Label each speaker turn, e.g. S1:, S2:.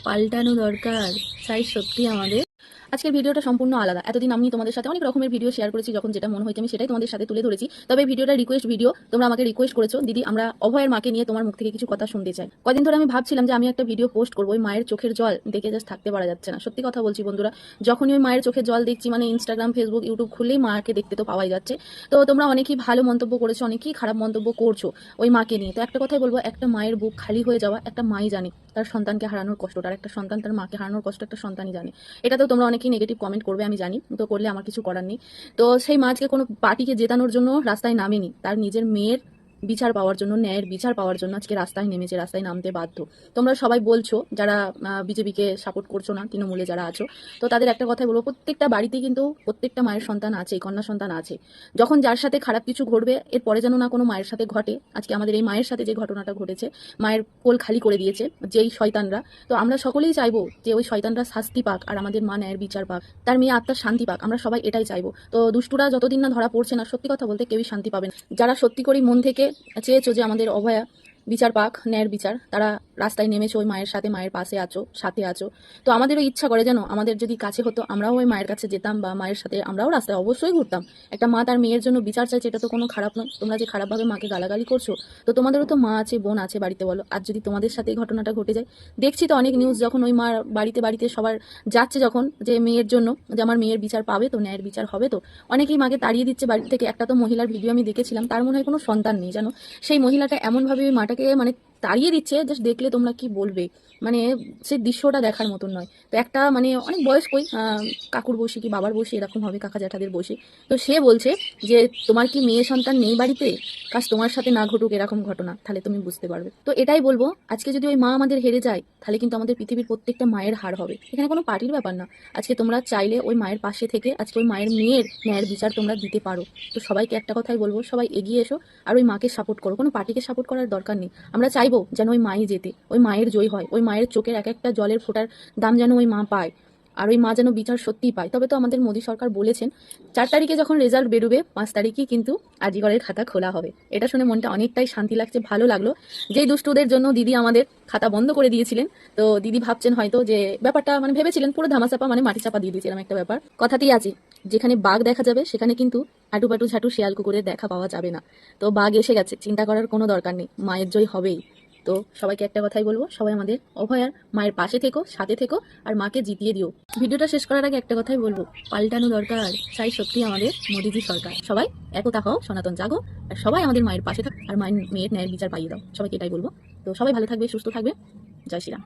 S1: পাল্টানো দরকার। তাই সত্যি আমাদের আজকের ভিডিওটা সম্পূর্ণ আলাদা। এতদিন আমি তোমাদের সাথে অনেক রকমের ভিডিও শেয়ার করেছি, যখন যেটা মনে হয়েছে আমি সেটাই তোমাদের সাথে তুলে ধরেছি। তবে ভিডিওটা রিকোয়েস্ট ভিডিও, তোমরা আমাকে রিকোয়েস্ট করেছো, দিদি আমরা অভয়ের মাকে নিয়ে তোমার মুখ থেকে কিছু কথা শুনতে চাই। কদিন ধরে আমি ভাবছিলাম যে আমি একটা ভিডিও পোস্ট করবো, ওই মায়ের চোখের জল দেখে জাস্ট থাকতে পারা যাচ্ছে না। সত্যি কথা বলছি বন্ধুরা, যখনই ওই মায়ের চোখের জল দেখছি, মানে ইনস্টাগ্রাম, ফেসবুক, ইউটিউব খুললেই মাকে দেখতে তো পাওয়াই যাচ্ছে। তো তোমরা অনেকেই ভালো মন্তব্য করেছো, অনেকেই খারাপ মন্তব্য করছো ওই মাকে নিয়ে। তো একটা কথাই বলবো, একটা মায়ের বুক খালি হয়ে যাওয়া একটা মাই জানে তার সন্তানকে হারানোর কষ্টটা, আর একটা সন্তান তার মাকে হারানোর কষ্ট একটা সন্তানই জানে। এটা তো তোমরা অনেকেই নেগেটিভ কমেন্ট করবে আমি জানি, তো করলে আমার কিছু করার নেই। তো সেই মা আজকে কোনো পার্টিকে জেতানোর জন্য রাস্তায় নামেনি, তার নিজের মেয়ের বিচার পাওয়ার জন্য, ন্যায়ের বিচার পাওয়ার জন্য আজকে রাস্তায় নেমেছে, রাস্তায় নামতে বাধ্য। তোমরা সবাই বলছো যারা বিজেপিকে সাপোর্ট করছো না, তৃণমূলে যারা আছো, তো তাদের একটা কথাই বলবো, প্রত্যেকটা বাড়িতে কিন্তু প্রত্যেকটা মায়ের সন্তান আছে, কন্যা সন্তান আছে। যখন যার সাথে খারাপ কিছু ঘটবে, এরপরে যেন না কোনো মায়ের সাথে ঘটে। আজকে আমাদের এই মায়ের সাথে যে ঘটনাটা ঘটেছে, মায়ের কোল খালি করে দিয়েছে যেই শয়তানরা, তো আমরা সকলেই চাইবো যে ওই শয়তানরা শাস্তি পাক আর আমাদের মা ন্যায়ের বিচার পাক, তার মেয়ে আত্মার শান্তি পাক। আমরা সবাই এটাই চাইবো। তো দুষ্টুরা যতদিন না ধরা পড়ছে না, সত্যি কথা বলতে কেউই শান্তি পাবেন। যারা সত্যি করে মন থেকে চেয়েছো যে আমাদের অভয়া বিচার পাক, ন্যায়ের বিচার, তারা রাস্তায় নেমেছো, ওই মায়ের সাথে, মায়ের পাশে আছো, সাথে আছো। তো আমাদেরও ইচ্ছা করে যেন আমাদের যদি কাছে হতো, আমরাও ওই মায়ের কাছে যেতাম, বা মায়ের সাথে আমরাও রাস্তায় অবশ্যই ঘুরতাম। একটা মা তার মেয়ের জন্য বিচার চাইছে, এটা তো কোনো খারাপ নয়। তোমরা যে খারাপভাবে মাকে গালাগালি করছো, তো তোমাদেরও তো মা আছে, বোন আছে বাড়িতে, বলো। আর যদি তোমাদের সাথে এই ঘটনাটা ঘটে যায়, দেখছি তো অনেক নিউজ, যখন ওই মা বাড়িতে বাড়িতে সবার যাচ্ছে যখন, যে মেয়ের জন্য, যে আমার মেয়ের বিচার পাবে তো, ন্যায়ের বিচার হবে তো, অনেকেই মাকে তাড়িয়ে দিচ্ছে বাড়ি থেকে। একটা তো মহিলার ভিডিও আমি দেখেছিলাম, তার মনে হয় কোনো সন্তান নেই জানো, সেই মহিলাটা এমনভাবে ওই মাটাকে মানে তাড়িয়ে দিচ্ছে, জাস্ট দেখলে তোমরা কি বলবে, মানে সেই দৃশ্যটা দেখার মতন নয়। তো একটা মানে অনেক বয়স্কই কাকুর বসে কি বাবার বসে এরকম হবে, কাকা জ্যাঠাদের বসে, তো সে বলছে যে তোমার কি মেয়ে সন্তান নেই বাড়িতে, কাজ তোমার সাথে না ঘটুক এরকম ঘটনা, তাহলে তুমি বুঝতে পারবে। তো এটাই বলবো, আজকে যদি ওই মা আমাদের হেরে যায়, তাহলে কিন্তু আমাদের পৃথিবীর প্রত্যেকটা মায়ের হার হবে। এখানে কোনো পার্টির ব্যাপার না। আজকে তোমরা চাইলে ওই মায়ের পাশে থেকে আজকে ওই মায়ের মেয়ের ন্যায়ের বিচার তোমরা দিতে পারো। তো সবাইকে একটা কথাই বলবো, সবাই এগিয়ে এসো আর ওই মাকে সাপোর্ট করো, কোনো পার্টিকে সাপোর্ট করার দরকার নেই। আমরা চাইবো যেন ওই মাই যেতে, ওই মায়ের জয় হয়, ওই মায়ের চোখের এক একটা জলের ফোঁটার দাম যেন ওই মা পায়, আর ওই মা যেন বিচার সত্যিই পায়। তবে তো আমাদের মোদী সরকার বলেছেন 4 তারিখে যখন রেজাল্ট বেরোবে, 5 তারিখই কিন্তু আজিগরের খাতা খোলা হবে। এটা শুনে মনটা অনেকটাই শান্তি লাগছে, ভালো লাগলো। যেই দুষ্টুদের জন্য দিদি আমাদের খাতা বন্ধ করে দিয়েছিলেন, তো দিদি ভাবছেন হয়তো যে ব্যাপারটা, মানে ভেবেছিলেন পুরো ধামাচাপা, মানে মাটি চাপা দিয়ে দিয়েছিলাম একটা ব্যাপার। কথাতেই আছে, যেখানে বাঘ দেখা যাবে সেখানে কিন্তু আটু পাটু ঝাটু শিয়াল কুকুরের দেখা পাওয়া যাবে না। তো বাঘ এসে গেছে, চিন্তা করার কোনো দরকার নেই, মায়ের জয় হবেই। তো সবাইকে একটা কথাই বলবো, সবাই আমাদের অভয়ার মায়ের পাশে থেকো, সাথে থেকো, আর মাকে জিতিয়ে দিও। ভিডিওটা শেষ করার আগে একটা কথাই বলবো, পাল্টানো দরকার। চাই সত্যি আমাদের মোদিজি সরকার। সবাই একতা হও, সনাতন জাগো, আর সবাই আমাদের মায়ের পাশে থাক, আর মায়ের ন্যায়ের বিচার পাইয়ে দাও। সবাইকে এটাই বলবো। তো সবাই ভালো থাকবে, সুস্থ থাকবে। জয় শ্রীরাম।